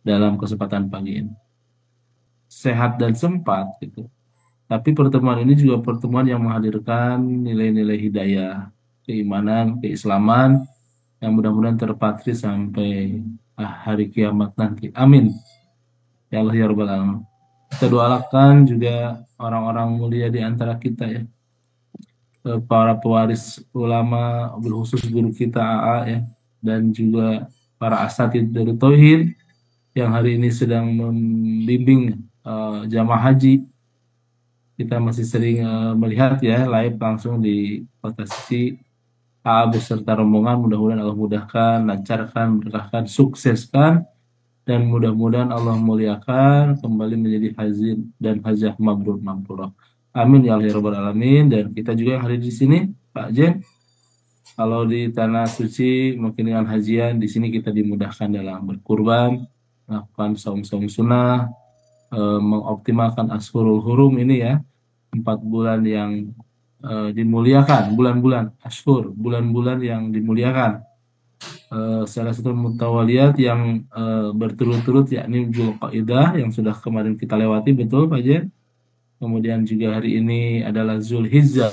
dalam kesempatan pagi ini. Sehat dan sempat gitu. Tapi pertemuan ini juga pertemuan yang menghadirkan nilai-nilai hidayah, keimanan, keislaman yang mudah-mudahan terpatri sampai hari kiamat nanti. Amin. Ya Allah ya Rabbal Alamin. Kita doakan juga orang-orang mulia di antara kita ya. Para pewaris ulama, berkhusus guru kita AA ya. Dan juga para asatid dari Tauhid yang hari ini sedang membimbing jamaah haji. Kita masih sering melihat ya live langsung di Kota Suci. AA beserta rombongan mudah-mudahan Allah mudahkan, lancarkan, berkahkan, sukseskan dan mudah-mudahan Allah muliakan kembali menjadi haji dan hajah mabrur mabrurah. Amin ya Allah ya Rabbal Alamin. Dan kita juga yang hadir di sini, Pak Jen, kalau di tanah suci mungkin dengan hajian di sini kita dimudahkan dalam berkurban, melakukan saum-saum sunnah, mengoptimalkan Ashurul Hurum ini ya, 4 bulan yang dimuliakan, bulan-bulan Ashur, bulan-bulan yang dimuliakan. Salah satu mutawaliyat yang berturut-turut yakni Dzulqa'dah yang sudah kemarin kita lewati, betul Pak Jen. Kemudian juga hari ini adalah Zulhijjah.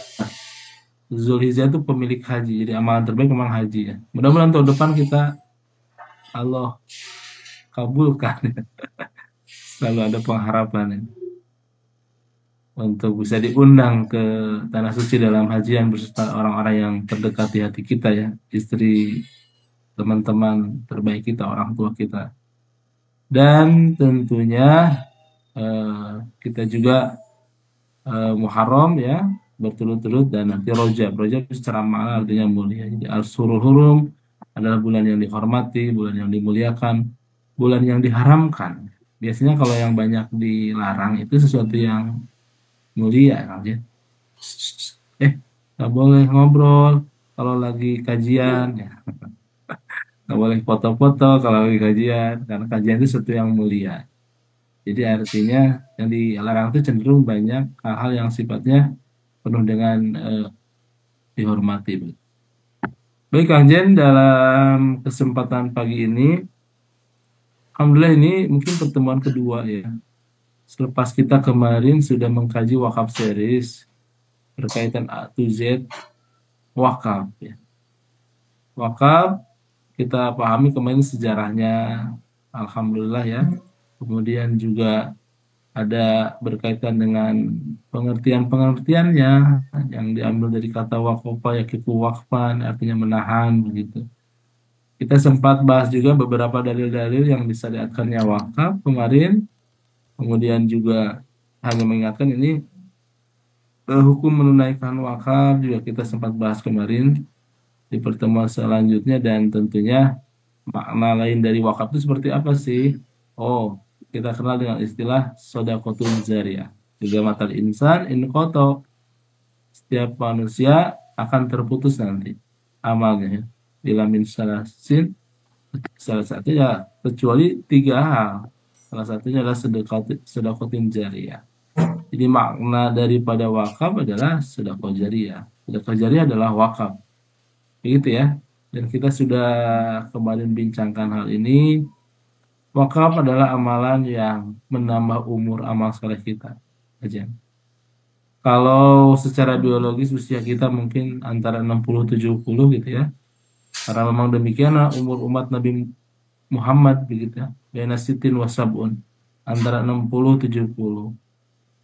Zulhijjah itu pemilik haji, jadi amalan terbaik memang haji ya. Mudah-mudahan tahun depan kita Allah kabulkan. Selalu ada pengharapan ya, untuk bisa diundang ke tanah suci dalam hajian beserta orang-orang yang terdekat di hati kita ya, istri, teman-teman terbaik kita, orang tua kita. Dan tentunya kita juga Muharram ya berturut-turut dan nanti Rajab. Rajab secara makna artinya mulia. Jadi Ashurul Hurum adalah bulan yang dihormati, bulan yang dimuliakan, bulan yang diharamkan. Biasanya kalau yang banyak dilarang itu sesuatu yang mulia, kan ya. Nggak boleh ngobrol kalau lagi kajian, ya. Nggak boleh foto-foto kalau lagi kajian, karena kajian itu sesuatu yang mulia. Jadi artinya yang dilarang itu cenderung banyak hal-hal yang sifatnya penuh dengan dihormati. Baik Kang Jen, dalam kesempatan pagi ini, Alhamdulillah ini mungkin pertemuan kedua ya. Selepas kita kemarin sudah mengkaji wakaf series berkaitan A to Z wakaf ya. Wakaf kita pahami kemarin sejarahnya, Alhamdulillah ya. Kemudian juga ada berkaitan dengan pengertian-pengertiannya yang diambil dari kata wakofa yakifu wakfan artinya menahan begitu. Kita sempat bahas juga beberapa dalil-dalil yang disyariatkannya wakaf kemarin. Kemudian juga hanya mengingatkan ini hukum menunaikan wakaf juga kita sempat bahas kemarin di pertemuan selanjutnya dan tentunya makna lain dari wakaf itu seperti apa sih? Oh, kita kenal dengan istilah sodakotun zariyah. Juga matal insan in koto. Setiap manusia akan terputus nanti amalnya ya. Bila min salasin, salah satunya kecuali 3 hal. Salah satunya adalah sedakotin jariyah. Jadi makna daripada wakaf adalah sedekah jariyah. Sedekah jariyah adalah wakaf. Begitu ya. Dan kita sudah kemarin bincangkan hal ini. Wakaf adalah amalan yang menambah umur amal soleh kita. Aja. Kalau secara biologis usia kita mungkin antara 60-70 gitu ya. Karena memang demikian umur umat Nabi Muhammad begitu ya. Baina sitin wasabun antara 60-70.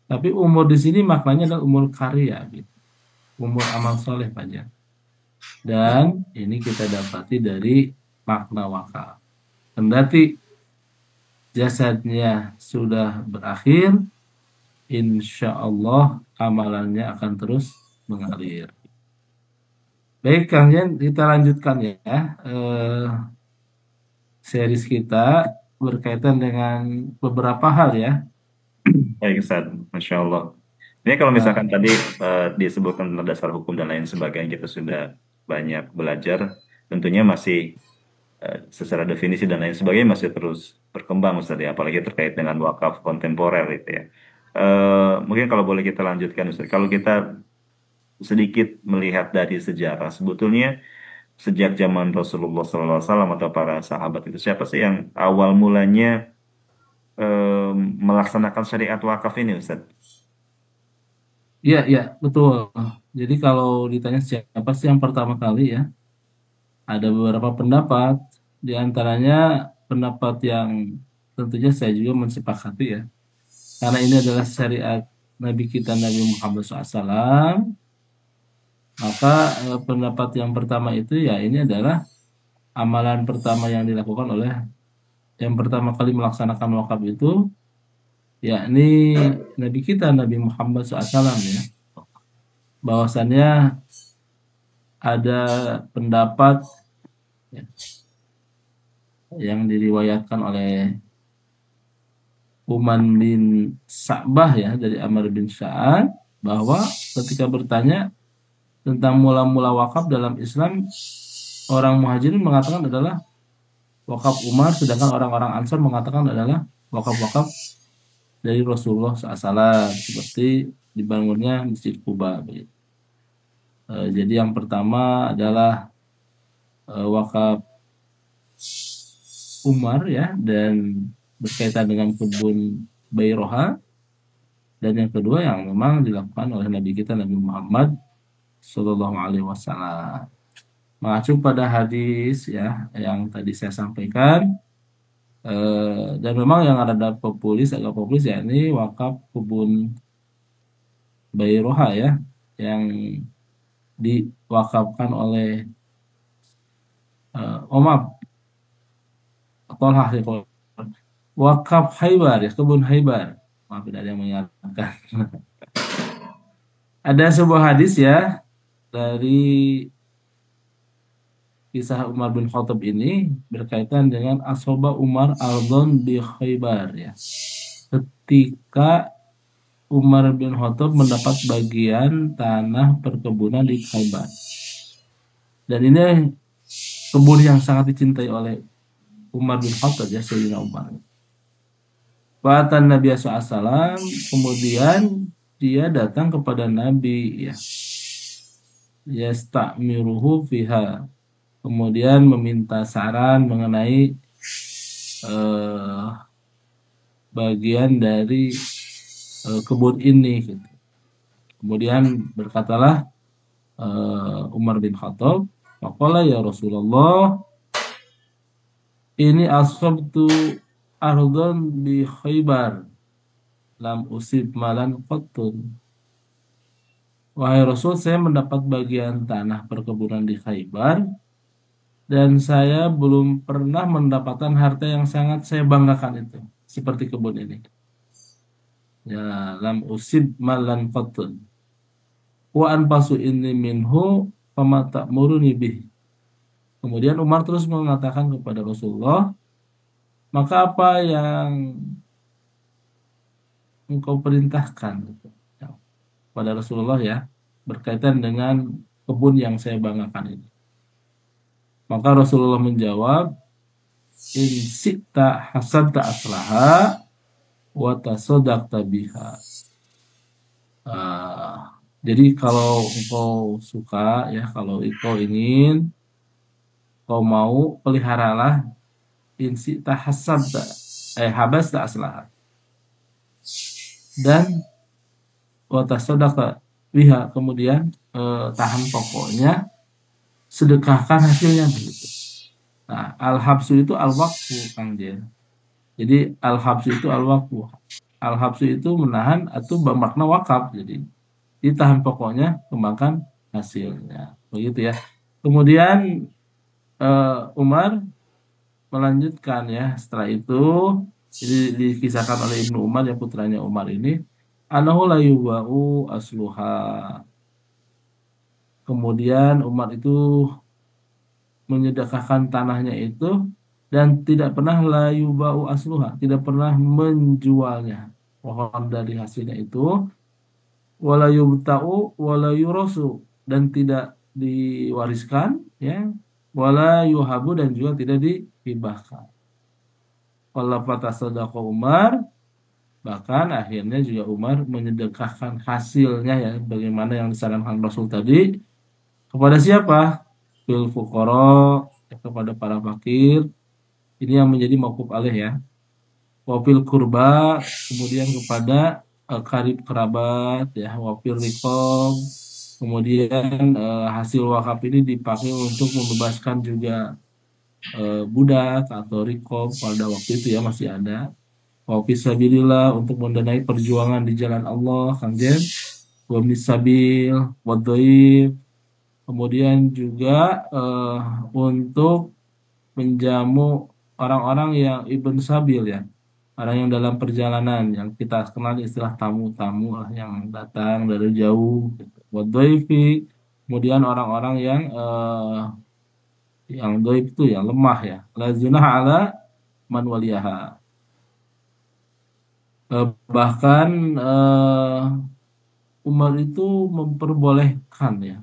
Tapi umur di sini maknanya adalah umur karya gitu. Umur amal soleh saja. Dan ini kita dapati dari makna wakaf. Kendati jasadnya sudah berakhir, insya Allah amalannya akan terus mengalir. Baik, Kang Jen, kita lanjutkan ya. Series kita berkaitan dengan beberapa hal ya. Baik, Ustaz. Masya Allah. Ini kalau misalkan Nah, tadi disebutkan tentang dasar hukum dan lain sebagainya, kita sudah banyak belajar. Tentunya masih secara definisi dan lain sebagainya masih terus berkembang, Ustaz ya. Apalagi terkait dengan wakaf kontemporer itu ya. Mungkin kalau boleh kita lanjutkan, Ustaz. Kalau kita sedikit melihat dari sejarah, sebetulnya sejak zaman Rasulullah SAW atau para sahabat itu siapa sih yang awal mulanya melaksanakan syariat wakaf ini, Ustaz? Iya, iya, betul. Jadi kalau ditanya siapa sih yang pertama kali ya, ada beberapa pendapat, di antaranya pendapat yang tentunya saya juga mensepakati ya, karena ini adalah syariat Nabi kita Nabi Muhammad SAW, maka pendapat yang pertama itu ya ini adalah amalan pertama yang dilakukan oleh yang pertama kali melaksanakan wakaf itu, yakni Nabi kita Nabi Muhammad SAW ya, bahwasannya ada pendapat ya, yang diriwayatkan oleh Uman bin Sa'bah ya dari Amr bin Sa'ad bahwa ketika bertanya tentang mula-mula wakaf dalam Islam, orang Muhajirin mengatakan adalah wakaf Umar, sedangkan orang-orang Ansar mengatakan adalah wakaf-wakaf dari Rasulullah SAW seperti dibangunnya Masjid Kuba begitu. Jadi yang pertama adalah wakaf Umar ya, dan berkaitan dengan kebun Bairoha, dan yang kedua yang memang dilakukan oleh Nabi kita Nabi Muhammad Sallallahu Alaihi Wasallam. Mengacu pada hadis ya yang tadi saya sampaikan, dan memang yang ada populis agak populis ya ini wakaf kebun Bairoha ya, yang diwakafkan oleh Omar Tolhah ya, wakaf Haibar ya, kebun Haibar. Maaf tidak ada yang mengingatkan. Ada sebuah hadis ya dari kisah Umar bin Khattab ini berkaitan dengan Asoba Umar Ardon di Khaybar ya. Ketika Umar bin Khattab mendapat bagian tanah perkebunan di Khaybar. Dan ini kebun yang sangat dicintai oleh Umar bin Khattab ya, Sayyidina Umar. Fatan Nabi SAW, kemudian dia datang kepada Nabi ya. Yasta'miruhu fiha. Kemudian meminta saran mengenai bagian dari kebun ini gitu. Kemudian berkatalah Umar bin Khattab, faqala ya Rasulullah, ini ashabtu ardon bi Khaybar lam usib malan qattun. Wahai Rasul, saya mendapat bagian tanah perkebunan di Khaybar dan saya belum pernah mendapatkan harta yang sangat saya banggakan itu seperti kebun ini. Ya, lam usib malan qattun. Wa anpasu inni minhu fama ta'muruni bih. Kemudian Umar terus mengatakan kepada Rasulullah, maka apa yang engkau perintahkan gitu, ya, pada Rasulullah ya, berkaitan dengan kebun yang saya banggakan ini. Maka Rasulullah menjawab, in sita hasanta aslaha wa tasaddaqta biha. Jadi kalau engkau suka ya, kalau engkau ingin, kau mau, peliharalah in sita hasanta habasta aslaha, dan wa tasaddaqta biha, kemudian tahan pokoknya, sedekahkan hasilnya begitu. Nah, al-habsu itu al-waqfu Kang Jen. Jadi al-habsu itu al-waqfu. Al-habsu itu menahan atau bermakna wakaf. Jadi ditahan pokoknya, kembangkan hasilnya. Begitu ya. Kemudian Umar melanjutkan ya, setelah itu jadi dikisahkan oleh Ibnu Umar yang putranya Umar ini, anahu la yubau asluha. Kemudian Umar itu menyedekahkan tanahnya itu dan tidak pernah layu bau asluha, tidak pernah menjualnya pohon dari hasilnya itu, wala yubta'u wala yurasu, dan tidak diwariskan ya, wala yuhabu, dan juga tidak dihibahkan. Wala fatasaddaqa Umar, bahkan akhirnya juga Umar menyedekahkan hasilnya ya, bagaimana yang disarankan Rasul tadi, kepada siapa? Bil fuqara, kepada para fakir. Ini yang menjadi mauquf alaih ya. wafil kurba, kemudian kepada karib kerabat, ya, wafil riqab, kemudian hasil wakaf ini dipakai untuk membebaskan juga budak atau riqab pada waktu itu ya masih ada. Wafis sabilillah untuk mendanai perjuangan di jalan Allah, Kang Jen. Wabnis sabil, wadhaif, kemudian juga eh, untuk menjamu orang-orang yang ibn sabil ya, orang yang dalam perjalanan yang kita kenal istilah tamu-tamu lah yang datang dari jauh gitu. Wadhaifi, kemudian orang-orang yang doib itu yang lemah ya, la junah ala man waliyaha. Bahkan Umar itu memperbolehkan ya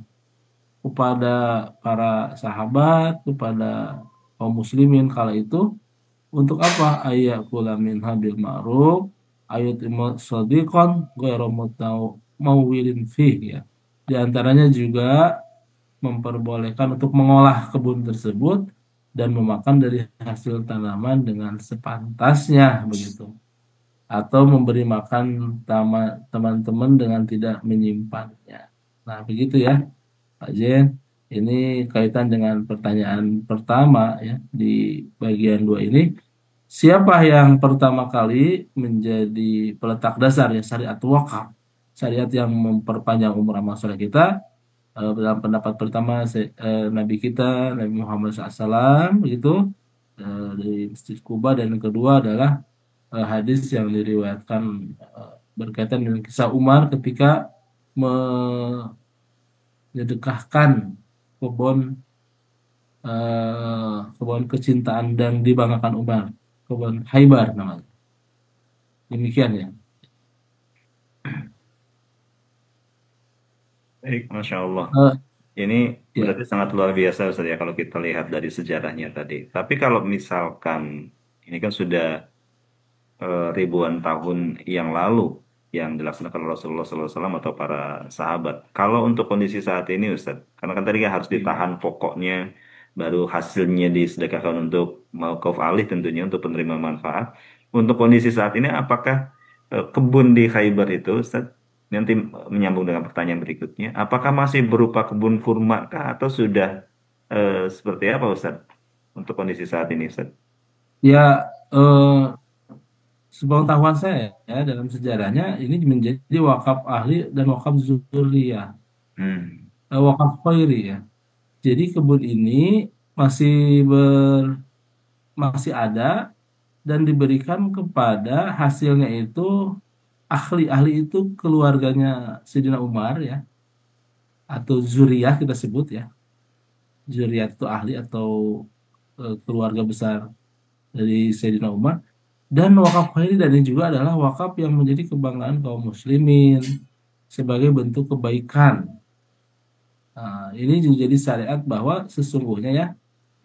kepada para sahabat, kepada kaum muslimin kala itu untuk apa? Ayat kula min habil ma'ruf, ayat sadiqan ghairu mauwilin fih ya. Di antaranya juga memperbolehkan untuk mengolah kebun tersebut dan memakan dari hasil tanaman dengan sepantasnya begitu. Atau memberi makan teman-teman dengan tidak menyimpannya. Nah, begitu ya. Pak Jen, ini kaitan dengan pertanyaan pertama ya di bagian dua ini. Siapa yang pertama kali menjadi peletak dasar ya syariat wakaf? Syariat yang memperpanjang umur masyarakat kita. Dalam pendapat pertama Nabi kita Nabi Muhammad SAW begitu di Masjid Kuba, dan yang kedua adalah hadis yang diriwayatkan berkaitan dengan kisah Umar ketika menyedekahkan kebun kebun kecintaan dan dibanggakan Umar, kebun Haibar namanya. Demikian ya. Baik, Masya Allah. Eh, Ini ya, berarti sangat luar biasa Ustaz ya kalau kita lihat dari sejarahnya tadi. Tapi kalau misalkan ini kan sudah ribuan tahun yang lalu yang dilaksanakan Rasulullah SAW atau para sahabat. Kalau untuk kondisi saat ini Ustaz, karena kan tadi kan harus ditahan pokoknya, baru hasilnya disedekahkan untuk mauqaf alih tentunya untuk penerima manfaat. Untuk kondisi saat ini, apakah kebun di Khaybar itu Ustaz, nanti menyambung dengan pertanyaan berikutnya, apakah masih berupa kebun kurma kah atau sudah seperti apa Ustaz untuk kondisi saat ini Ustaz? ya, sepengetahuan saya ya dalam sejarahnya ini menjadi wakaf ahli dan wakaf zuriyah, Hmm. wakaf khairi ya. Jadi kebun ini masih ber masih ada dan diberikan kepada hasilnya itu ahli-ahli itu keluarganya Sayyidina Umar ya, atau zuriyah kita sebut ya. Zuriyah itu ahli atau keluarga besar dari Sayyidina Umar. Dan wakaf khairi dan ini juga adalah wakaf yang menjadi kebanggaan kaum muslimin sebagai bentuk kebaikan. Nah, ini juga jadi syariat bahwa sesungguhnya ya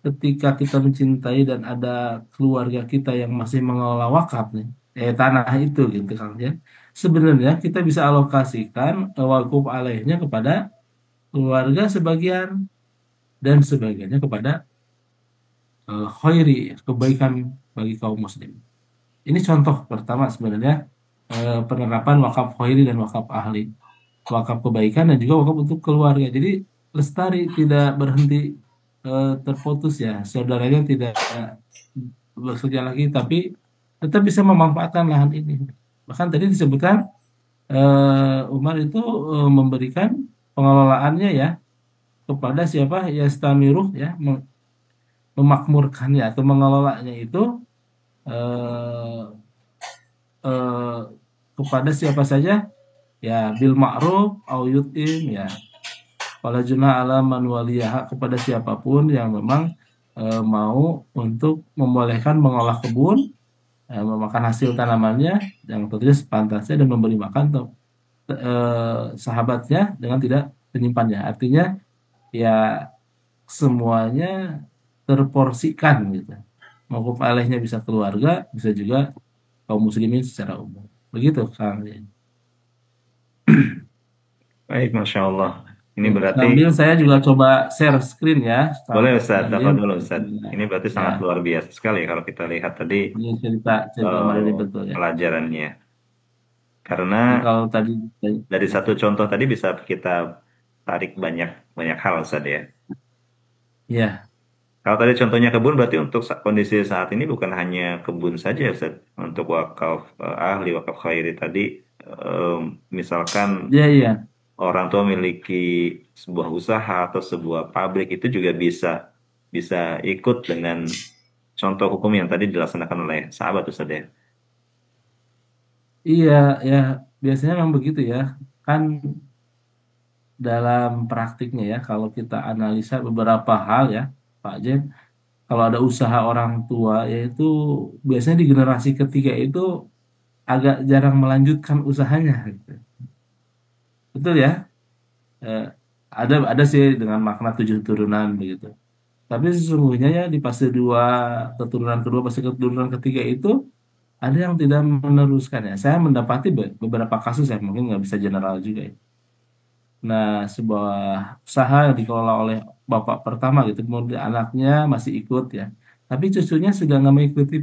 ketika kita mencintai dan ada keluarga kita yang masih mengelola wakaf nih, tanah itu gitu Kang ya. Sebenarnya kita bisa alokasikan wakuf alaihnya kepada keluarga sebagian dan sebagiannya kepada khairi, kebaikan bagi kaum muslim. Ini contoh pertama sebenarnya penerapan wakaf khairi dan wakaf ahli, wakaf kebaikan dan juga wakaf untuk keluarga. Jadi lestari, tidak berhenti terputus ya, saudaranya tidak bekerja lagi, tapi tetap bisa memanfaatkan lahan ini. Bahkan tadi disebutkan Umar itu memberikan pengelolaannya ya kepada siapa ya stamiruh ya memakmurkannya atau mengelolanya itu eh, eh, kepada siapa saja ya bil ma'ruf au yut'im ya wala junah ala man waliyaha, kepada siapapun yang memang mau untuk membolehkan mengolah kebun, memakan hasil tanamannya yang tentunya sepantasnya dan memberi makan sahabatnya dengan tidak menyimpannya. Artinya ya semuanya terporsikan gitu. Mauquf alaihnya bisa keluarga, bisa juga kaum muslimin secara umum. Begitu Kang. Baik, Masya Allah. Ini Ya, berarti sambil saya juga coba share screen ya, boleh Ustaz, sambil dapat dulu Ustaz. Ini berarti ya sangat luar biasa sekali kalau kita lihat tadi ini cerita cerita Mbak eh, Dini betul ya. pelajarannya. Jadi Karena kalau tadi dari satu contoh tadi bisa kita tarik banyak banyak hal Ustaz ya. ya Kalau tadi contohnya kebun, berarti untuk kondisi saat ini bukan hanya kebun saja, Ustaz. Untuk wakaf ahli, wakaf khairi tadi, em, misalkan ya ya orang tua memiliki sebuah usaha atau sebuah pabrik itu juga bisa bisa ikut dengan contoh hukum yang tadi dilaksanakan oleh sahabat Ustaz ya. iya ya biasanya memang begitu ya. Kan dalam praktiknya ya kalau kita analisa beberapa hal ya Pak Jen, kalau ada usaha orang tua yaitu biasanya di generasi ketiga itu agak jarang melanjutkan usahanya gitu. Betul ya? Eh, ada sih dengan makna tujuh turunan begitu. Tapi sesungguhnya ya di fase dua, keturunan kedua, fase keturunan ketiga itu ada yang tidak meneruskan ya. Saya mendapati beberapa kasus ya, mungkin nggak bisa general juga ya. Nah, sebuah usaha yang dikelola oleh bapak pertama gitu, kemudian anaknya masih ikut ya. Tapi cucunya sudah nggak mengikuti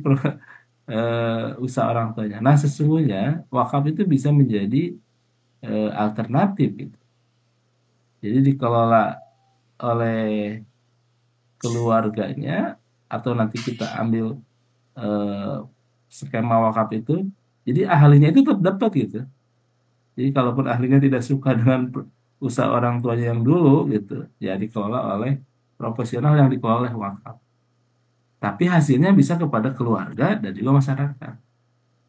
usaha orang tuanya. Nah, sesungguhnya wakaf itu bisa menjadi alternatif gitu. Jadi dikelola oleh keluarganya atau nanti kita ambil eh, skema wakaf itu, jadi ahlinya itu tetap dapat gitu. Jadi kalaupun ahlinya tidak suka dengan usaha orang tuanya yang dulu gitu, ya dikelola oleh profesional yang dikelola oleh wakaf. Tapi hasilnya bisa kepada keluarga dan juga masyarakat.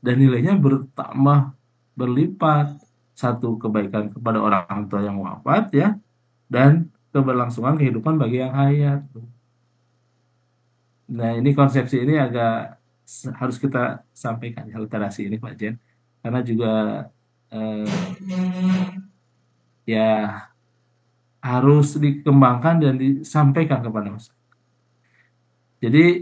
Dan nilainya bertambah berlipat. Satu kebaikan kepada orang tua yang wafat ya, dan keberlangsungan kehidupan bagi yang hayat. Nah, ini konsepsi ini agak harus kita sampaikan ya, literasi ini Pak Jen. Karena juga ya harus dikembangkan dan disampaikan kepada masyarakat. Jadi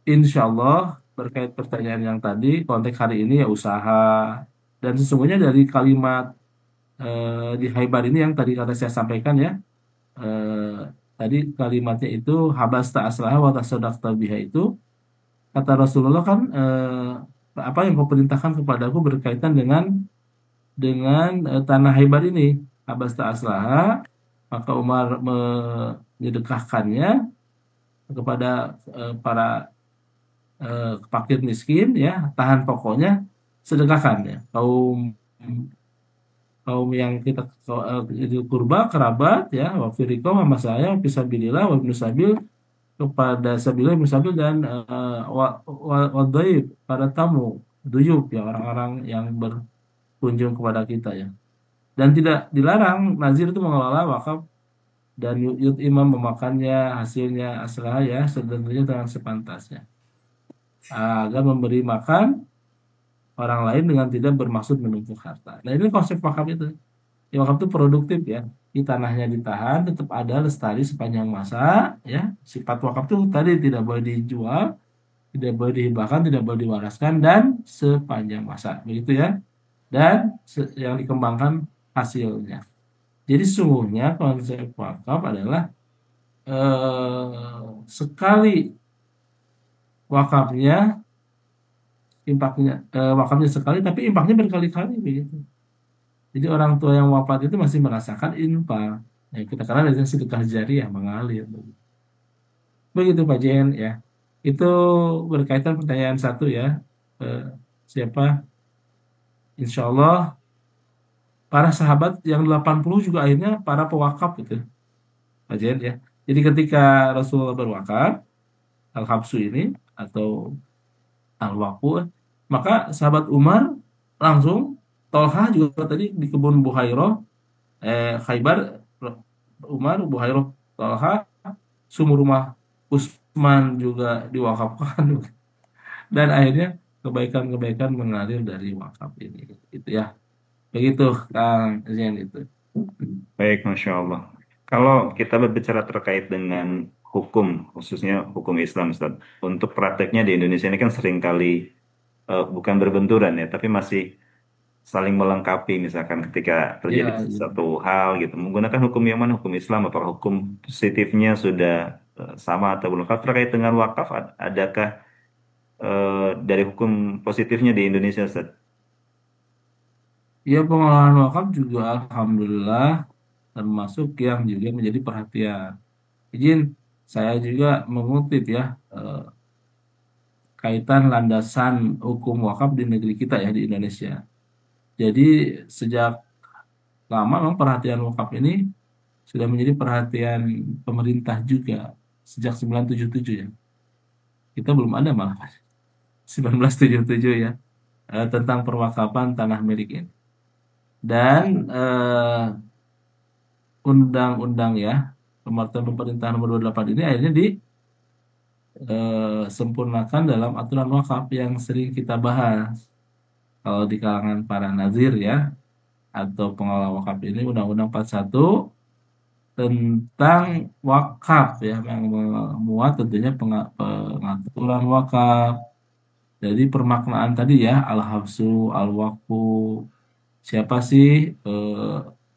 insya Allah berkait pertanyaan yang tadi, konteks hari ini ya usaha. Dan sesungguhnya dari kalimat di Haibar ini yang tadi kata saya sampaikan ya, eh, tadi kalimatnya itu habasta aslaha wa tasaddaqta biha itu kata Rasulullah kan apa yang kau perintahkan kepadaku berkaitan dengan tanah Haibar ini habasta aslaha, maka Umar menyedekahkannya kepada para fakir miskin ya, tahan pokoknya sedekahkan ya kaum kaum yang kita itu kurba kerabat ya wafiriko sama saya fisabilillah wa ibnu sabil kepada sabila ibnu sabil dan wadaib para tamu duyuk ya orang-orang yang berkunjung kepada kita ya, dan tidak dilarang nazir itu mengelola wakaf dan yud imam memakannya hasilnya aslah ya tentunya dengan sepantasnya agar memberi makan orang lain dengan tidak bermaksud menumpuk harta. Nah ini konsep wakaf itu. Ya, wakaf itu produktif ya. Di tanahnya ditahan, tetap ada lestari sepanjang masa. Ya, sifat wakaf itu tadi tidak boleh dijual, tidak boleh dihibahkan, tidak boleh diwaraskan dan sepanjang masa. Begitu ya. Dan yang dikembangkan hasilnya. Jadi sesungguhnya konsep wakaf adalah sekali wakafnya, impaknya wakafnya sekali, tapi impaknya berkali-kali begitu. Jadi orang tua yang wafat itu masih merasakan infak. Ya, kita karena dari sedekah jariah mengalir. Begitu Pak Jen ya. Itu berkaitan pertanyaan satu ya. Eh, siapa? Insya Allah para sahabat yang 80 juga akhirnya para pewakaf gitu Pak Jen ya. Jadi ketika Rasulullah berwakaf, Al-Habsu ini atau Al-Waqfu, maka sahabat Umar langsung Tolha juga tadi di kebun Buhairah Khaybar Umar, Buhairah, Talha, sumur rumah Utsman juga diwakafkan dan akhirnya kebaikan-kebaikan mengalir dari wakaf ini. Itu ya. Begitu Kang Zen itu. Baik, Masya Allah. Kalau kita berbicara terkait dengan hukum, khususnya hukum Islam, Ustaz, untuk prakteknya di Indonesia ini kan seringkali bukan berbenturan ya, tapi masih saling melengkapi, misalkan ketika terjadi Ya, sesuatu hal gitu, menggunakan hukum yang mana, hukum Islam, apakah hukum positifnya sudah sama atau belum. Kalau terkait dengan wakaf, adakah dari hukum positifnya di Indonesia, Ustaz? ya pengelolaan wakaf juga alhamdulillah termasuk yang juga menjadi perhatian. Izin saya juga mengutip ya eh, kaitan landasan hukum wakaf di negeri kita ya di Indonesia. Jadi sejak lama memang perhatian wakaf ini sudah menjadi perhatian pemerintah juga sejak 1977 ya. Kita belum ada malah 1977 ya tentang perwakapan tanah milik ini. Dan undang-undang ya Peraturan Pemerintah Nomor 28 ini akhirnya disempurnakan dalam aturan wakaf yang sering kita bahas kalau di kalangan para nazir ya atau pengelola wakaf ini Undang-Undang 41 tentang wakaf ya yang memuat tentunya pengaturan wakaf. Jadi permaknaan tadi ya al-habsu, al-waqfu, siapa sih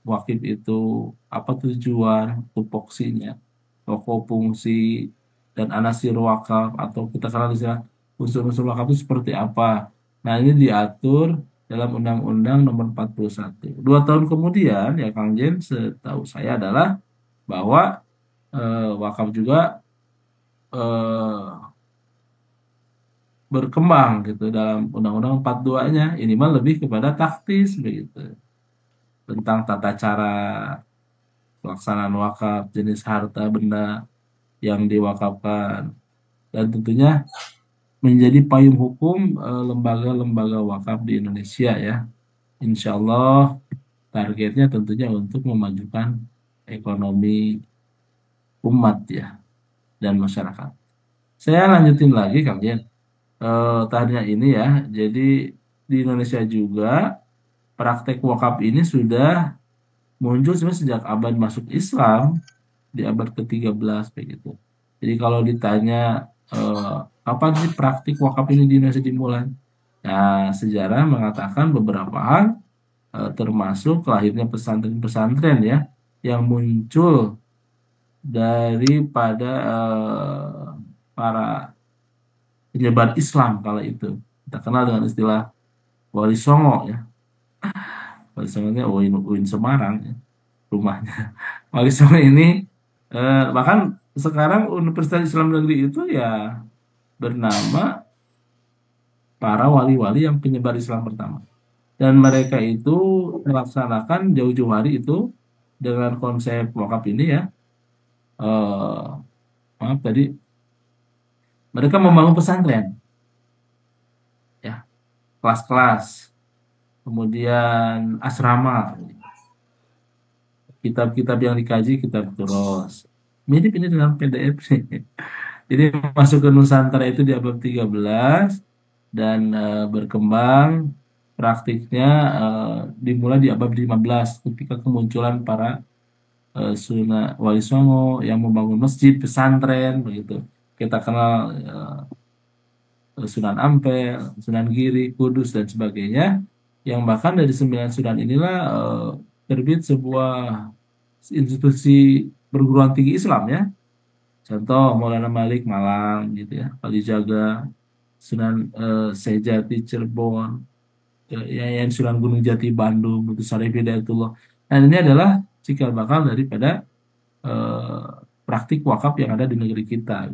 wakif itu, apa tujuan, tupoksinya, pokok fungsi dan anasir wakaf atau kita kenal istilah unsur-unsur wakaf itu seperti apa. Nah, ini diatur dalam Undang-Undang Nomor 41. 2 tahun kemudian ya Kang Jen setahu saya adalah bahwa wakaf juga eh, berkembang gitu dalam Undang-Undang 42-nya. Ini mah lebih kepada taktis begitu tentang tata cara pelaksanaan wakaf, jenis harta benda yang diwakafkan dan tentunya menjadi payung hukum lembaga-lembaga wakaf di Indonesia ya. Insya Allah targetnya tentunya untuk memajukan ekonomi umat ya dan masyarakat. Saya lanjutin lagi Kang Jen. Tanya ini ya. Jadi di Indonesia juga praktek wakaf ini sudah muncul sebenarnya sejak abad masuk Islam di abad ke-13 begitu. Jadi kalau ditanya eh, kapan sih praktik wakaf ini di Indonesia dimulai? Nah, sejarah mengatakan beberapa hal termasuk lahirnya pesantren-pesantren ya yang muncul daripada para penyebar Islam kala itu. Kita kenal dengan istilah Wali Songo ya. Wali Songonya Uin Semarang ya, rumahnya. Wali Songo ini bahkan sekarang Universitas Islam Negeri itu ya bernama para wali-wali yang penyebar Islam pertama. Dan mereka itu melaksanakan jauh-jauh hari itu dengan konsep wakaf ini ya. eh Maaf tadi mereka membangun pesantren ya, kelas-kelas, kemudian asrama, kitab-kitab yang dikaji kitab terus. Mirip ini dengan PDF sih. Jadi masuk ke Nusantara itu di abad 13 dan berkembang praktiknya dimulai di abad 15 ketika kemunculan para Sunan Wali Songo yang membangun masjid, pesantren begitu. Kita kenal Sunan Ampel, Sunan Giri, Kudus dan sebagainya. Yang bahkan dari 9 Sunan inilah terbit sebuah institusi perguruan tinggi Islam ya. Contoh Maulana Malik Malang gitu ya, Kalijaga, Sunan Sejati Cirebon, Yayan Sunan Gunung Jati Bandung, Butuh Sarif Hidayatullah. Nah ini adalah cikal bakal daripada eh, praktik wakaf yang ada di negeri kita.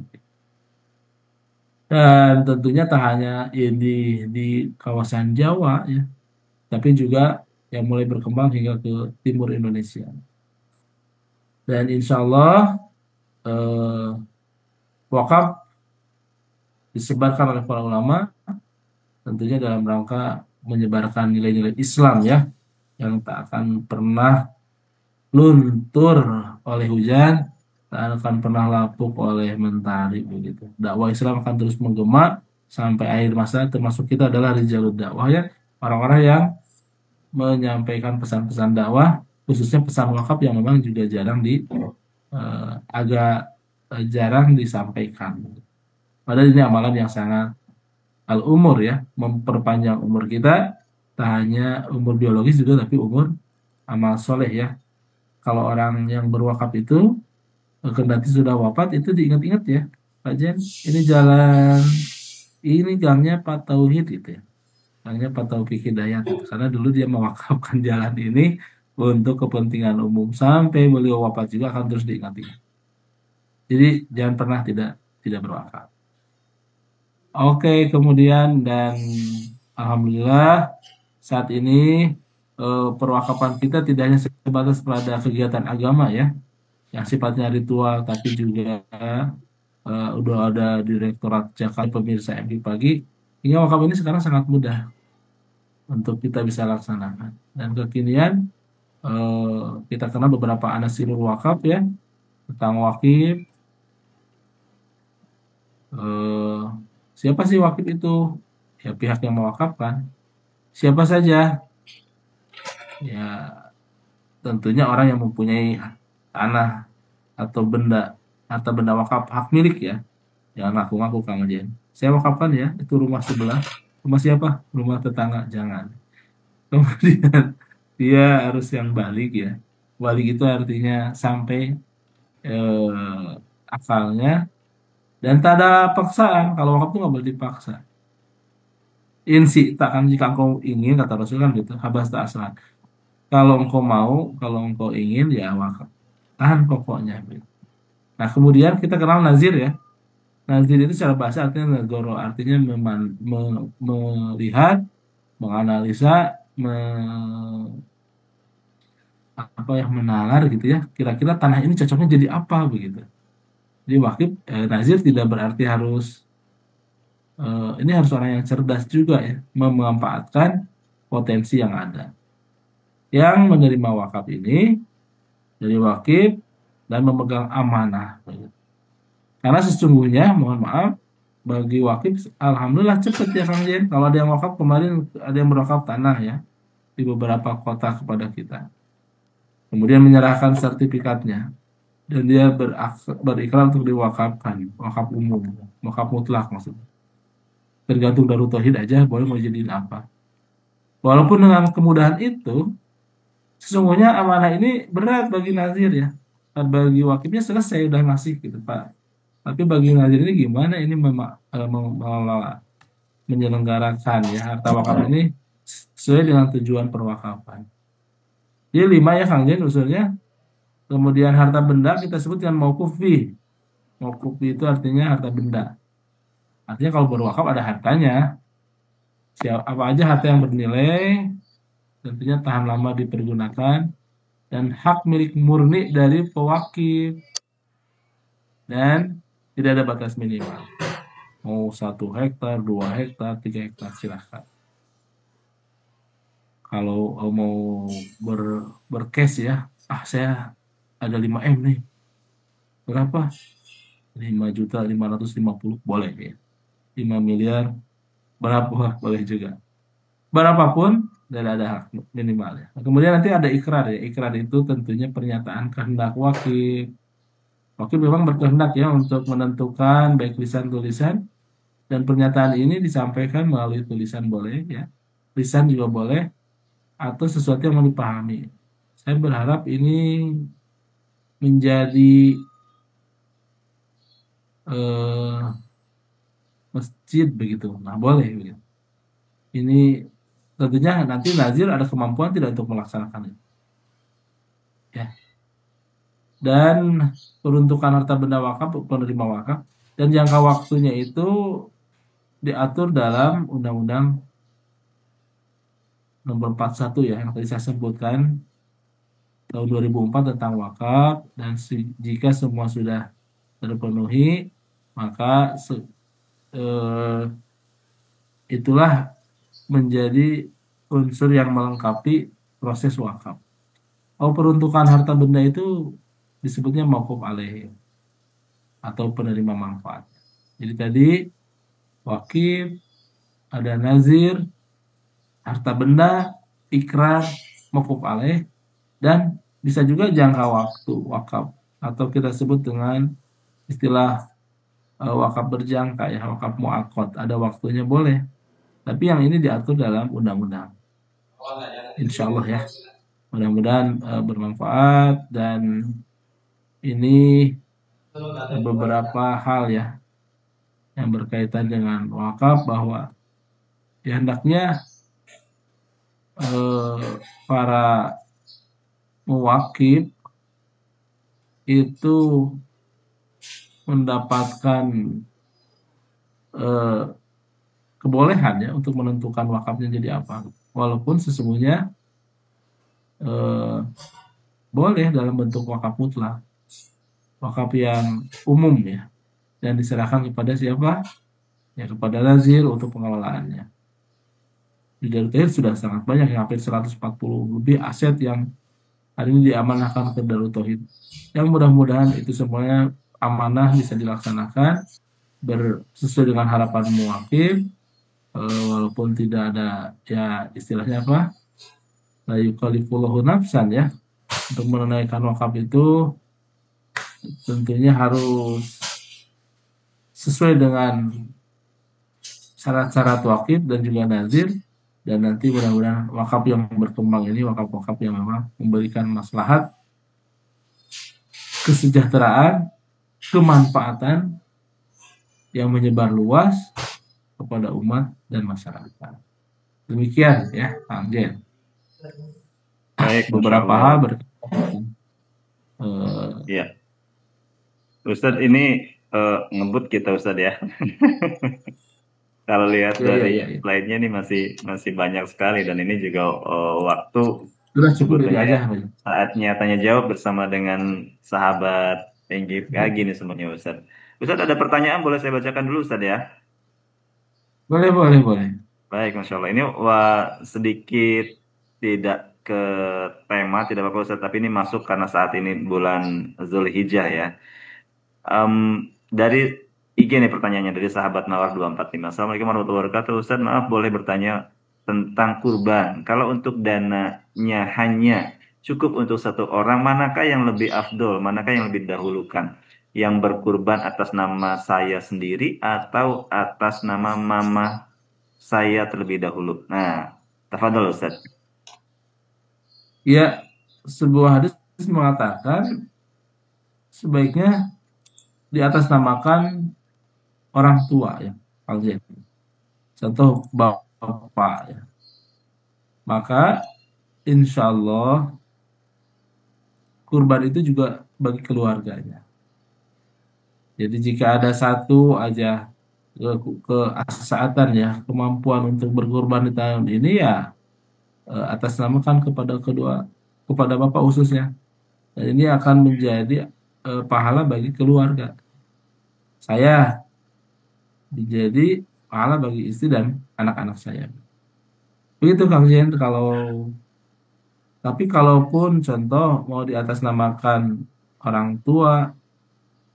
Dan tentunya tak hanya di kawasan Jawa ya, tapi juga yang mulai berkembang hingga ke timur Indonesia. Dan insya Allah eh, wakaf disebarkan oleh para ulama tentunya dalam rangka menyebarkan nilai-nilai Islam ya yang tak akan pernah luntur oleh hujan, tak akan pernah lapuk oleh mentari begitu. Dakwah Islam akan terus menggema sampai akhir masa, termasuk kita adalah rijalud dakwah ya, orang-orang yang menyampaikan pesan-pesan dakwah, khususnya pesan wakaf yang memang juga agak jarang disampaikan. Padahal ini amalan yang sangat al umur ya, memperpanjang umur kita Tak hanya umur biologis juga, tapi umur amal soleh ya. Kalau orang yang berwakaf itu, kendati sudah wafat, itu diingat-ingat ya. Pak Jen, ini jalan, ini gangnya Pak Tauhid itu ya. Gangnya Pak Taufik Hidayat itu. Karena dulu dia mewakafkan jalan ini untuk kepentingan umum. Sampai beliau wafat juga akan terus diingat-ingat. Jadi jangan pernah tidak berwakaf. Oke, kemudian dan alhamdulillah saat ini perwakapan kita tidak hanya sebatas pada kegiatan agama ya, yang sifatnya ritual, tapi juga udah ada Direktorat Jakarta Pemirsa MI Pagi. Hingga wakaf ini sekarang sangat mudah untuk kita bisa laksanakan. Dan kekinian kita kenal beberapa anasirul wakaf ya, tentang wakif. eh, Siapa sih wakif itu? Ya pihak yang mewakafkan. Siapa saja? Ya tentunya orang yang mempunyai tanah atau benda, harta benda wakaf hak milik ya. Jangan ngaku-ngaku Kang Jen. Saya wakafkan ya, itu rumah sebelah. Rumah siapa? Rumah tetangga, jangan. Kemudian dia harus yang balik ya. Balik itu artinya sampai akalnya dan tak ada paksaan. Kalau wakaf itu nggak boleh dipaksa. Insi takkan jika engkau ingin kata Rasul kan gitu. Habas tak aslan. Kalau engkau mau, kalau engkau ingin ya wakaf. Tahan pokoknya. Nah kemudian kita kenal nazir ya. Nazir itu secara bahasa artinya negoro, artinya melihat, menganalisa, apa yang menalar gitu ya. Kira-kira tanah ini cocoknya jadi apa begitu. Jadi wakif nazir tidak berarti harus ini harus orang yang cerdas juga ya, memanfaatkan potensi yang ada. Yang menerima wakaf ini dari wakif dan memegang amanah. Begitu. Karena sesungguhnya, mohon maaf, bagi wakif, alhamdulillah cepet ya Kang Jen. Kalau ada yang wakaf kemarin, ada yang berwakaf tanah ya di beberapa kota kepada kita. Kemudian menyerahkan sertifikatnya dan dia berikrar untuk diwakafkan, wakaf umum, wakaf mutlak maksudnya. Tergantung dari tauhid aja boleh mau jadiin apa. Walaupun dengan kemudahan itu, sesungguhnya amanah ini berat bagi nazir ya. Dan bagi wakifnya selesai udah ngasih gitu Pak. Tapi bagi nazir ini gimana ini mengelola, menyelenggarakan ya harta wakaf ini sesuai dengan tujuan perwakafan. Jadi 5 ya Kang Jen usulnya. Kemudian harta benda kita sebut dengan mauquf fi. Mauquf fi itu artinya harta benda. Artinya kalau berwakaf ada hartanya. Apa aja harta yang bernilai tentunya tahan lama dipergunakan dan hak milik murni dari pewakif dan tidak ada batas minimal. Mau 1 hektar, 2 hektar, 3 hektar silahkan. Kalau mau bercash ya, saya ada 5 M nih. Berapa? 5.550.000 boleh ya. 5 miliar berapa boleh juga. Berapapun tidak ada hak minimal ya. Kemudian nanti ada ikrar ya. Ikrar itu tentunya pernyataan kehendak wakil. Wakil memang berkehendak ya untuk menentukan baik lisan tulisan dan pernyataan ini disampaikan melalui tulisan boleh ya. Lisan juga boleh atau sesuatu yang mau dipahami. Saya berharap ini menjadi masjid begitu. Nah, boleh begitu. Ini tentunya nanti nazir ada kemampuan tidak untuk melaksanakan itu. Ya. Dan peruntukan harta benda wakaf penerima wakaf dan jangka waktunya itu diatur dalam Undang-Undang Nomor 41 ya yang tadi saya sebutkan tahun 2004 tentang wakaf dan jika semua sudah terpenuhi maka itulah menjadi unsur yang melengkapi proses wakaf. Oh, peruntukan harta benda itu disebutnya mauquf alaih atau penerima manfaat. Jadi tadi wakif, ada nazir, harta benda, ikrar, mauquf alaih, dan bisa juga jangka waktu wakaf atau kita sebut dengan istilah wakaf berjangka ya, wakaf muakkad, ada waktunya boleh. Tapi yang ini diatur dalam undang-undang. Insya Allah ya. Mudah-mudahan bermanfaat dan ini beberapa hal ya yang berkaitan dengan wakaf bahwa ya hendaknya para muwakif itu mendapatkan eh, kebolehan ya untuk menentukan wakafnya jadi apa. Walaupun sesungguhnya eh, boleh dalam bentuk wakaf mutlak, wakaf yang umum ya, dan diserahkan kepada siapa? Ya kepada nazir untuk pengelolaannya. Di Darut Tauhid sudah sangat banyak, ya, hampir 140 lebih aset yang hari ini diamanahkan ke Darut Tauhid. Yang mudah-mudahan itu semuanya amanah bisa dilaksanakan sesuai dengan harapan muwakil, walaupun tidak ada ya istilahnya apa? La yukallifullahu nafsan ya. Untuk menunaikan wakaf itu tentunya harus sesuai dengan syarat-syarat wakif dan juga nazir, dan nanti mudah-mudahan wakaf yang berkembang ini wakaf-wakaf yang memang memberikan maslahat, kesejahteraan, kemanfaatan yang menyebar luas kepada umat dan masyarakat. Demikian ya, Kang Jen. Baik, Beberapa hal berkaitan. Ya, Ustadz ini ngebut kita Ustadz ya. Kalau lihat dari slide-nya ini masih banyak sekali, dan ini juga waktu sudah cukup ini sebetulnya aja. saatnya tanya jawab bersama dengan sahabat PGI nih semuanya Ustadz. Ustadz ada pertanyaan, boleh saya bacakan dulu Ustadz ya? Boleh. Baik, Masya Allah. Ini sedikit tidak ke tema, tidak apa-apa Ustadz, tapi ini masuk karena saat ini bulan Zulhijjah ya. Dari IG nih pertanyaannya, dari sahabat Nawar 245. Assalamualaikum warahmatullahi wabarakatuh. Ustadz, maaf boleh bertanya tentang kurban. Kalau untuk dananya hanya cukup untuk satu orang, manakah yang lebih afdol, manakah yang lebih dahulukan? Yang berkurban atas nama saya sendiri atau atas nama mama saya terlebih dahulu? Nah, tafadhol Ustadz. Ya, sebuah hadis mengatakan sebaiknya di atas namakan orang tua ya, contoh bapak ya. Maka insya Allah kurban itu juga bagi keluarganya. Jadi jika ada satu aja kesaatan ya, kemampuan untuk berkurban di tahun ini ya atas namakan kepada bapak khususnya. Dan ini akan menjadi pahala bagi keluarga. Saya menjadi pahala bagi istri dan anak-anak saya. Begitu Kang Jen. Tapi kalaupun contoh mau di atas namakan orang tua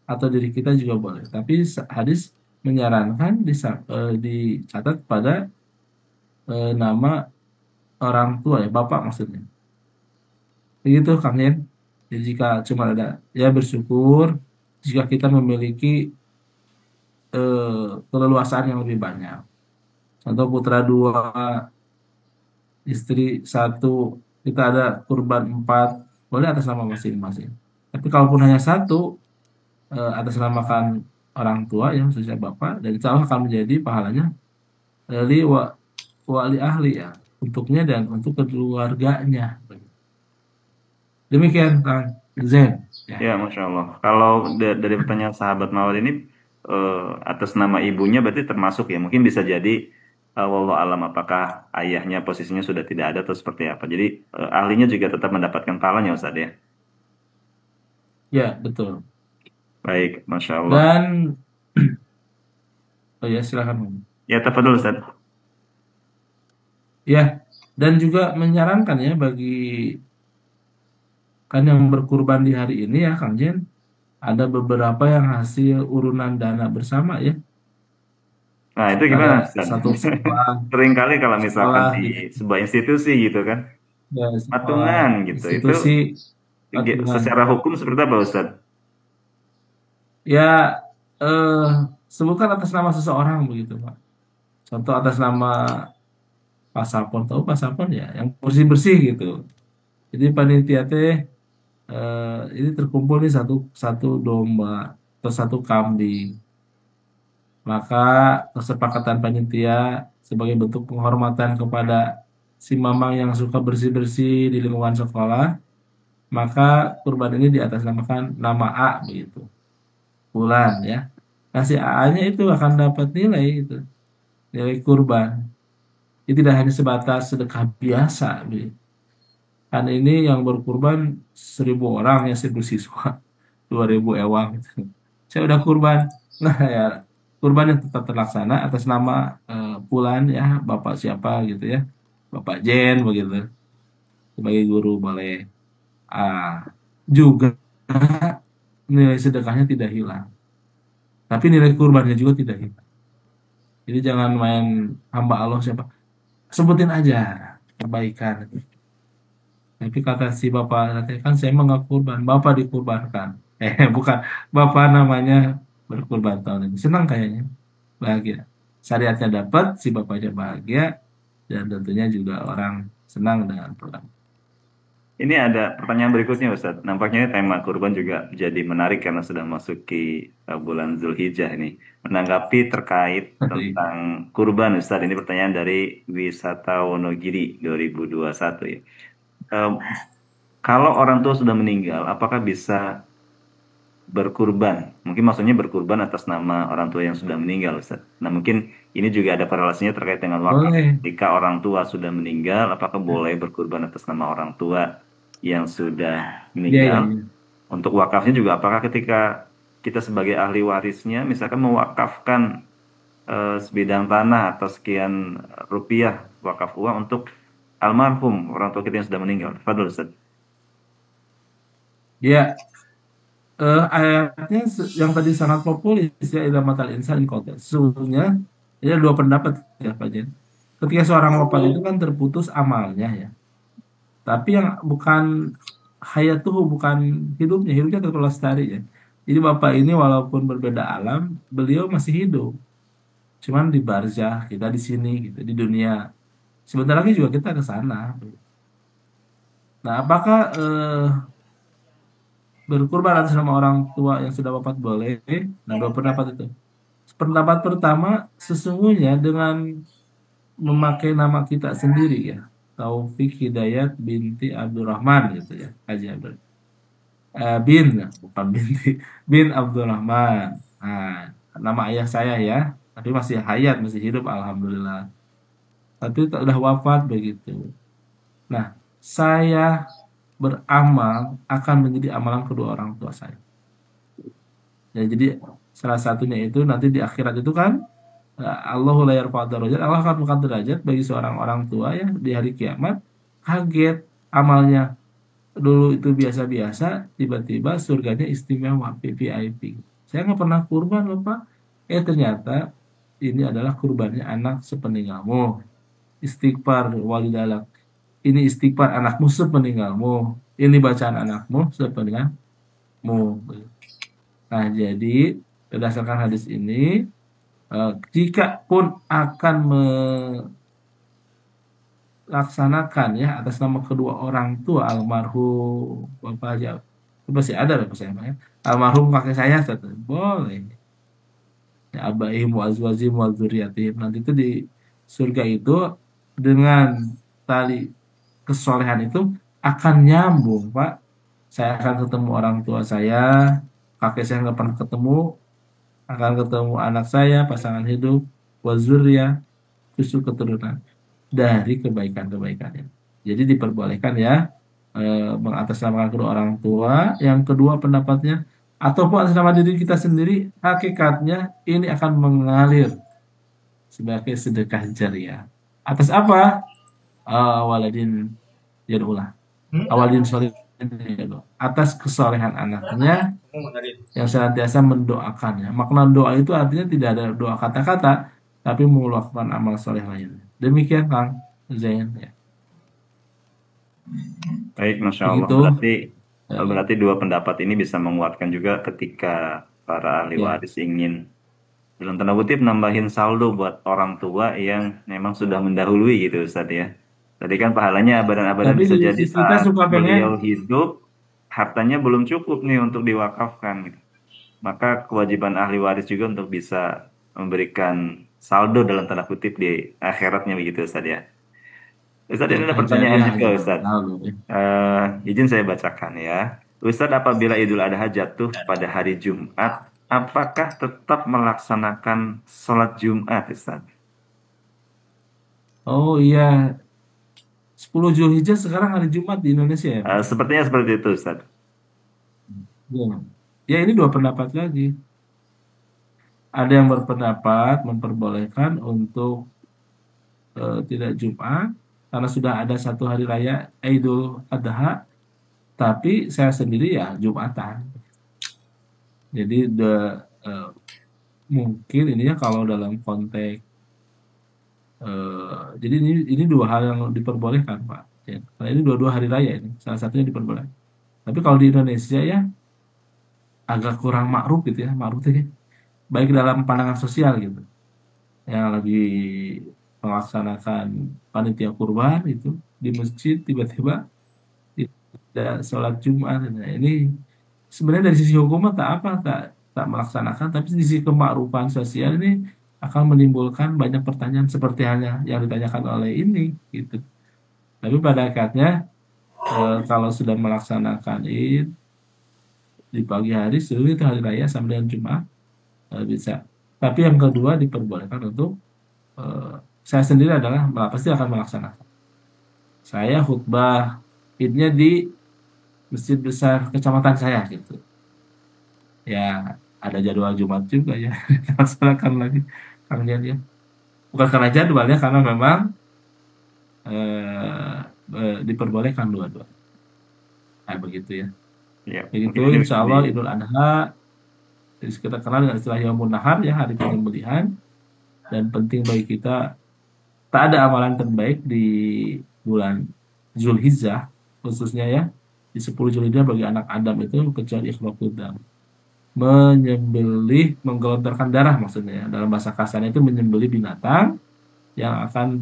atau diri kita juga boleh. Tapi hadis menyarankan dicatat pada nama orang tua ya, bapak maksudnya. Begitu Kang Jen. Jadi jika cuma ada ya bersyukur jika kita memiliki keleluasaan yang lebih banyak. Contoh putra 2, istri 1, kita ada kurban 4, boleh atas nama masing-masing. Tapi kalaupun hanya 1, atas namakan orang tua yang khususnya bapak, dan insya Allah akan menjadi pahalanya wali ahli ya, untuknya dan untuk keluarganya. Demikian Kang Zen. Ya, Masya Allah. Kalau dari pertanyaan sahabat Mawar ini atas nama ibunya berarti termasuk ya. Mungkin bisa jadi wallahu alam apakah ayahnya posisinya sudah tidak ada atau seperti apa. Jadi ahlinya juga tetap mendapatkan pahalanya Ustaz ya. Ya, betul. Baik, Masya Allah. Dan oh ya, silakan. Ya, tafadhol Ustaz. Ya, dan juga menyarankan ya bagi kan yang berkurban di hari ini ya Kang Jen, ada beberapa yang hasil urunan dana bersama ya. Nah, itu gimana Ustaz? Satu sekolah. Sering kali kalau misalkan di sebuah institusi gitu kan. Ya, patungan gitu. Institusi itu secara hukum seperti apa Ustaz? Ya, sebutkan atas nama seseorang begitu Pak. Contoh atas nama pasapon, tahu pasapon ya, yang bersih-bersih gitu. Jadi panitia teh ini terkumpul nih satu satu domba atau satu kambing. Maka kesepakatan panitia sebagai bentuk penghormatan kepada si mamang yang suka bersih-bersih di lingkungan sekolah, maka kurban ini diatasnamakan nama A begitu. Bulan ya. Nah si AA-nya itu akan dapat nilai itu, nilai kurban. Ini tidak hanya sebatas sedekah biasa, begitu. Kan ini yang berkurban 1.000 orang ya 1.000 siswa, 2.000 ewang. Gitu. Saya udah kurban. Nah ya kurban yang tetap terlaksana atas nama Pulan ya Bapak siapa gitu ya, Bapak Jen begitu sebagai guru boleh. Juga nilai sedekahnya tidak hilang, tapi nilai kurbannya juga tidak hilang. Jadi jangan main hamba Allah siapa, sebutin aja kebaikan. Tapi kata si bapak nanti kan saya mau nggak kurban, bapak dikurbankan. Bukan, bapak namanya berkurban tahun ini. Senang kayaknya, bahagia. Syariatnya dapat, si bapaknya bahagia, dan tentunya juga orang senang dengan program. Ini ada pertanyaan berikutnya Ustadz. Nampaknya tema kurban juga jadi menarik karena sudah masuki bulan Zulhijjah ini. Menanggapi terkait tentang kurban Ustadz, ini pertanyaan dari Wisata Wonogiri 2021 ya. Em, Kalau orang tua sudah meninggal, apakah bisa berkurban? Mungkin maksudnya berkurban atas nama orang tua yang sudah meninggal, Ustaz. Nah, mungkin ini juga ada korelasinya terkait dengan wakaf. Boleh. Jika orang tua sudah meninggal, apakah boleh berkurban atas nama orang tua yang sudah Iya, iya, meninggal? iya. Untuk wakafnya juga, apakah ketika kita sebagai ahli warisnya, misalkan mewakafkan sebidang tanah atau sekian rupiah wakaf uang untuk almarhum orang tua kita yang sudah meninggal? Fadul, Ustaz. Ya, ayatnya yang tadi sangat populer ya idza matal insan qata. Sesungguhnya ada dua pendapat ya Pak Jen. Ketika seorang wafat itu kan terputus amalnya ya. Tapi yang bukan hayatuhu, bukan hidupnya, hidupnya tetap lestari ya. Jadi Bapak ini walaupun berbeda alam, beliau masih hidup. Cuman di barzah, kita di sini gitu, di dunia. Sebentar lagi juga kita ke sana. Nah, apakah berkurban atas nama orang tua yang sudah wafat boleh? Nah, dua pendapat itu. Pendapat pertama, sesungguhnya dengan memakai nama kita sendiri ya, Taufik Hidayat binti Abdurrahman gitu ya, Haji Abdul. Bin, bukan binti, bin Abdurrahman. Nah, nama ayah saya ya, tapi masih hayat, masih hidup, alhamdulillah. Tapi udah wafat begitu. Nah, saya beramal akan menjadi amalan kedua orang tua saya. Ya, jadi salah satunya itu nanti di akhirat itu kan Allahu la yarfa'u darajat, Allah akan mengangkat derajat bagi seorang orang tua ya di hari kiamat. Kaget amalnya dulu itu biasa-biasa, tiba-tiba surganya istimewa VIP. Saya nggak pernah kurban loh Pak. Ternyata ini adalah kurbannya anak sepeninggalmu. Istighfar walidalak. Ini istighfar anakmu sepeninggalmu. Ini bacaan anakmu sepeninggalmu. Nah, jadi berdasarkan hadis ini, jika pun akan melaksanakan ya atas nama kedua orang tua almarhum bapak aja, itu pasti ada lah saya ya. Almarhum kakek saya kata, boleh. Ya, abaihim wa azwajihim wa dzurriyyatihim. Nanti itu di surga itu dengan tali kesolehan itu akan nyambung, Pak. Saya akan ketemu orang tua saya, kakek saya nggak pernah ketemu, akan ketemu anak saya, pasangan hidup, wazurya, cucu keturunan dari kebaikan-kebaikannya. Jadi diperbolehkan ya mengatasnamakan kedua orang tua. Yang kedua pendapatnya, ataupun atas nama diri kita sendiri, hakikatnya ini akan mengalir sebagai sedekah jariah. Atas apa? Waladin yadullah. Awalin solihin yadullah. Atas kesolehan anaknya yang senantiasa mendoakannya. Makna doa itu artinya tidak ada doa kata-kata, tapi melakukan amal soleh lainnya. Demikian Kang Zain ya. Baik, Masya Allah. Begitu. Berarti dua pendapat ini bisa menguatkan juga ketika para ahli Ya, waris ingin dalam tanda kutip nambahin saldo buat orang tua yang memang sudah mendahului gitu Ustaz ya. Tadi kan pahalanya abadan-abadan Tapi bisa di jadi sisi kita saat suka pengen, beliau hidup hartanya belum cukup nih untuk diwakafkan gitu. Maka kewajiban ahli waris juga untuk bisa memberikan saldo dalam tanda kutip di akhiratnya begitu Ustaz ya. Ustaz ini ada sedekah pertanyaan jariah juga gitu. Ustaz. Tahu ya. Izin saya bacakan ya. Ustadz, apabila Idul Adha jatuh pada hari Jumat, apakah tetap melaksanakan sholat Jumat, Ustadz? Oh iya, 10 Zulhijjah sekarang hari Jumat di Indonesia ya, Pak? Sepertinya seperti itu, Ustadz. Iya. Ya ini dua pendapat lagi. Ada yang berpendapat memperbolehkan untuk tidak Jumat karena sudah ada satu hari raya Idul Adha, tapi saya sendiri ya Jumatan. Jadi eh, mungkin ininya kalau dalam konteks jadi ini dua hal yang diperbolehkan, Pak. Ya, karena ini dua-dua hari raya ini, salah satunya diperbolehkan. Tapi kalau di Indonesia ya agak kurang ma'ruf gitu ya, ma'ruf itu ya, baik dalam pandangan sosial gitu. Yang lagi melaksanakan panitia kurban itu di masjid tiba-tiba tidak sholat Jumat. Nah, ini sebenarnya dari sisi hukum tak apa, tak melaksanakan, tapi di sisi kemakrufan sosial ini akan menimbulkan banyak pertanyaan seperti halnya yang ditanyakan oleh ini gitu. Tapi pada akhirnya kalau sudah melaksanakan Id di pagi hari seluruh itu hari raya sampai dengan Jumat bisa. Tapi yang kedua diperbolehkan untuk eh, saya sendiri adalah pasti akan melaksanakan. Saya khutbah Idnya di masjid besar kecamatan saya gitu. Ya ada jadwal Jumat juga ya dilaksanakan lagi Kang Jan ya. Bukan karena jadwalnya karena memang eh, diperbolehkan dua-dua. Nah, begitu ya. Ya, Begitu mungkin ini insya bisa di Allah Idul Adha kita kenal dengan istilah Yaumun Nahar ya hari penyembelihan dan penting bagi kita tak ada amalan terbaik di bulan Zulhijjah khususnya ya di 10 Zulhijjah bagi anak Adam itu kecuali ikhraqud dam menyembelih menggelontorkan darah maksudnya ya. Dalam bahasa kasarnya itu menyembelih binatang yang akan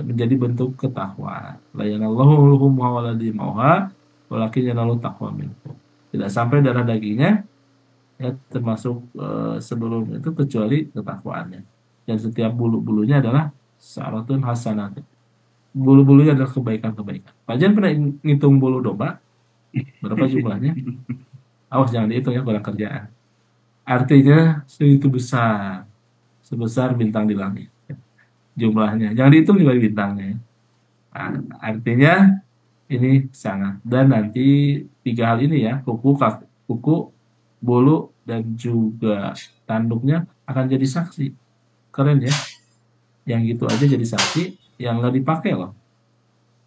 menjadi bentuk ketakwaan. La yanallahu luhumha wala dimauha walakin yanalu taqwa minkum. Tidak sampai darah dagingnya ya termasuk sebelum itu kecuali ketakwaannya. Dan setiap bulu-bulunya adalah syaratun hasanat. Bulu-bulunya adalah kebaikan-kebaikan. Pak Jan pernah ngitung bulu domba? Berapa jumlahnya? Awas jangan dihitung ya kurang kerjaan. Artinya segitu besar, sebesar bintang di langit jumlahnya. Jangan dihitung juga bintangnya. Nah, artinya ini sangat dan nanti tiga hal ini ya kuku, bulu dan juga tanduknya akan jadi saksi. Keren ya. Yang gitu aja jadi saksi yang nggak dipakai loh.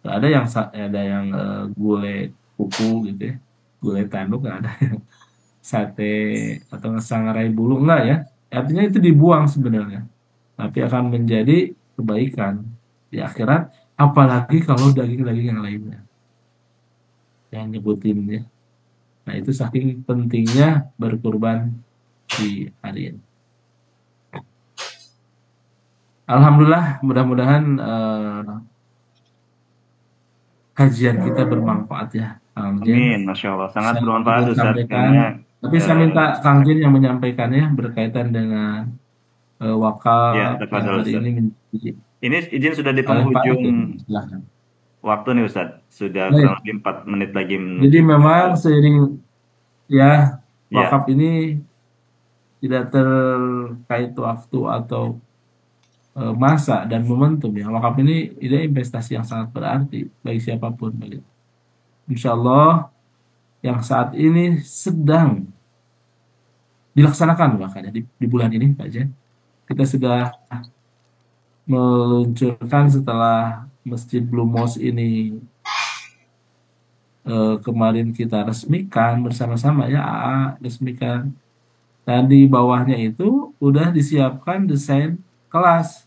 Nggak ada yang gulai kuku gitu ya. Gulai tanduk nggak ada. Sate atau sangrai bulu enggak ya. Artinya itu dibuang sebenarnya. Tapi akan menjadi kebaikan di akhirat apalagi kalau daging-daging yang lainnya yang nyebutin ya. Nah, itu saking pentingnya berkurban di hari ini. Alhamdulillah, mudah-mudahan kajian kita bermanfaat ya, Kang Jen. amin, Masya Allah. Sangat Saya bermanfaat, juga Ustadz, sampaikan, karena tapi saya eh, minta Kang Jen yang menyampaikannya berkaitan dengan ya, wakaf yang tafadhol, hari ini Ustadz. menjadi Ini izin sudah di oleh Pak penghujung Jen. Silahkan. waktu nih, Ustadz. Sudah kurang Baik. lebih 4 menit lagi Jadi menuju memang maghrib. seiring ya wakaf Ya, ini tidak terkait waktu atau masa dan momentum ya. Wakaf ini investasi yang sangat berarti bagi siapapun. Insya Allah yang saat ini sedang dilaksanakan bahkan ya, di bulan ini Pak Jen. Kita sudah meluncurkan setelah Masjid Blue Mosque ini kemarin kita resmikan bersama-sama ya AA resmikan. Dan di bawahnya itu udah disiapkan desain kelas.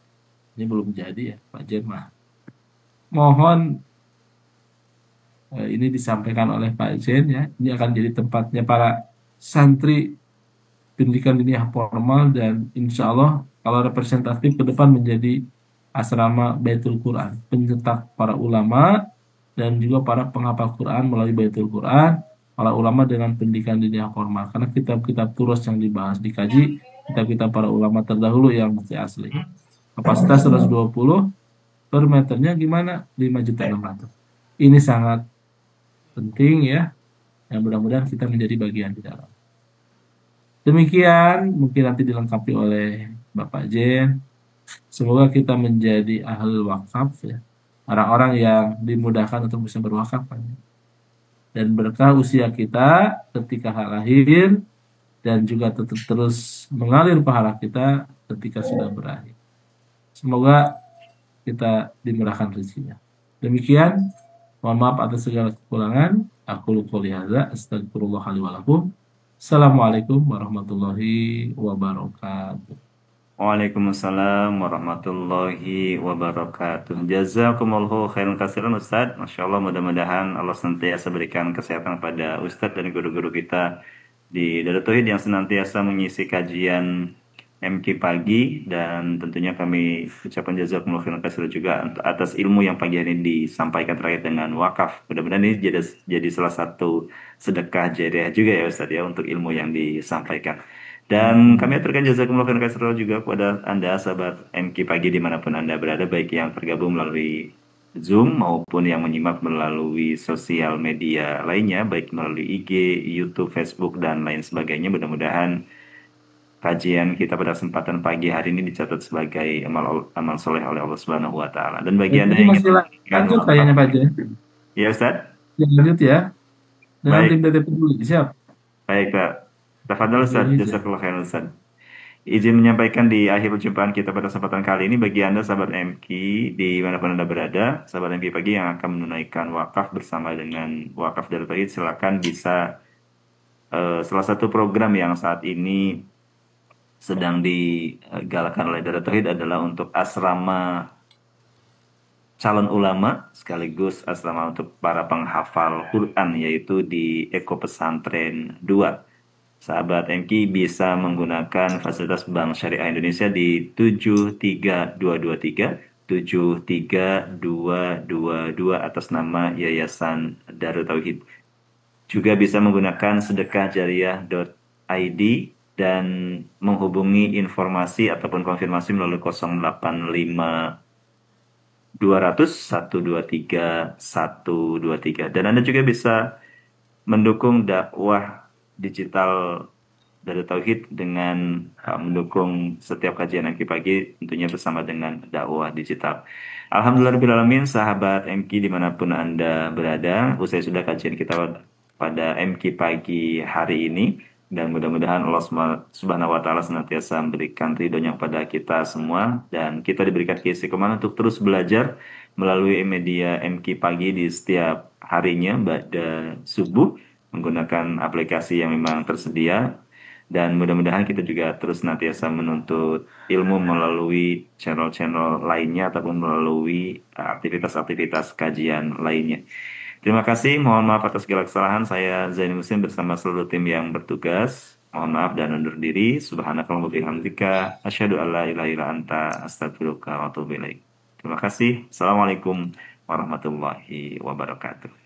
Ini belum jadi ya Pak Jen mah. Mohon ini disampaikan oleh Pak Jen ya. Ini akan jadi tempatnya para santri pendidikan diniyah formal dan insya Allah kalau representatif ke depan menjadi asrama Baitul Quran, pencetak para ulama dan juga para penghafal Quran melalui Baitul Quran, para ulama dengan pendidikan diniyah formal. Karena kitab-kitab turus yang dibahas dikaji, kitab-kitab para ulama terdahulu yang masih asli. Kapasitas 120 per meternya gimana? 5.600.000. Ini sangat penting ya, yang mudah-mudahan kita menjadi bagian di dalam. Demikian mungkin nanti dilengkapi oleh Bapak Jen. Semoga kita menjadi ahli wakaf ya. Orang-orang yang dimudahkan untuk bisa berwakaf kan. Dan berkah usia kita ketika lahir dan juga tetap terus mengalir pahala kita ketika sudah berakhir. Semoga kita dimurahkan rezekinya. Demikian, mohon maaf atas segala kekurangan. Aku qouli hadza, astagfirullah li wa lakum. Assalamualaikum warahmatullahi wabarakatuh. Waalaikumsalam warahmatullahi wabarakatuh. Jazakumullahu khairan katsiran Ustaz. Masya Allah, mudah-mudahan Allah senantiasa berikan kesehatan pada Ustadz dan guru-guru kita di Darut Tauhid yang senantiasa mengisi kajian MQ pagi, dan tentunya kami ucapkan jazakumullahu khairan katsiran juga atas ilmu yang pagi hari ini disampaikan terkait dengan wakaf. Mudah-mudahan ini jadi salah satu sedekah jariah juga ya Ustadz ya untuk ilmu yang disampaikan. Dan kami aturkan jazakumullah khairan katsiran juga kepada Anda sahabat MQ pagi dimanapun Anda berada, baik yang tergabung melalui Zoom maupun yang menyimak melalui sosial media lainnya, baik melalui IG, YouTube, Facebook, dan lain sebagainya. Mudah-mudahan kajian kita pada kesempatan pagi hari ini dicatat sebagai amal soleh oleh Allah Subhanahu wa Ta'ala. Dan bagi Anda Jadi yang masih ingin memberikan lanjut wakaf, kayaknya Pak Jen. ya Ustaz? Ya, lanjut ya. Dengan Baik, tim DT Peduli. Siap. baik Pak. Tafadhol Ustaz, Ini siap. jazakallah khairan Ustaz. Izin menyampaikan di akhir perjumpaan kita pada kesempatan kali ini bagi Anda sahabat MQ di manapun Anda berada, sahabat MQ pagi yang akan menunaikan wakaf bersama dengan wakaf Darut Tauhid, silakan bisa salah satu program yang saat ini sedang digalakkan oleh Darut Tauhid adalah untuk asrama calon ulama sekaligus asrama untuk para penghafal Quran, yaitu di Eko Pesantren 2. Sahabat MQ bisa menggunakan fasilitas Bank Syariah Indonesia di 73223 73222 atas nama Yayasan Darut Tauhid. Juga bisa menggunakan sedekahjariah.id dan menghubungi informasi ataupun konfirmasi melalui 085 200 123 123. Dan Anda juga bisa mendukung dakwah digital dari Tauhid dengan mendukung setiap kajian MQ pagi tentunya bersama dengan dakwah digital. Alhamdulillahirrahmanirrahim, sahabat MQ dimanapun Anda berada, usai sudah kajian kita pada MQ pagi hari ini, dan mudah-mudahan Allah Subhanahu wa Ta'ala senantiasa memberikan ridhonya kepada kita semua, dan kita diberikan keistiqomahan untuk terus belajar melalui media MQ pagi di setiap harinya pada subuh menggunakan aplikasi yang memang tersedia, dan mudah-mudahan kita juga terus senantiasa menuntut ilmu melalui channel-channel lainnya ataupun melalui aktivitas-aktivitas kajian lainnya. Terima kasih, mohon maaf atas segala kesalahan. Saya Zaini Muslim bersama seluruh tim yang bertugas. Mohon maaf dan undur diri. Subhanakallahumma wa bihamdika asyhadu an la ilaha illa anta astaghfiruka wa atubu ilaik. Terima kasih. Assalamualaikum warahmatullahi wabarakatuh.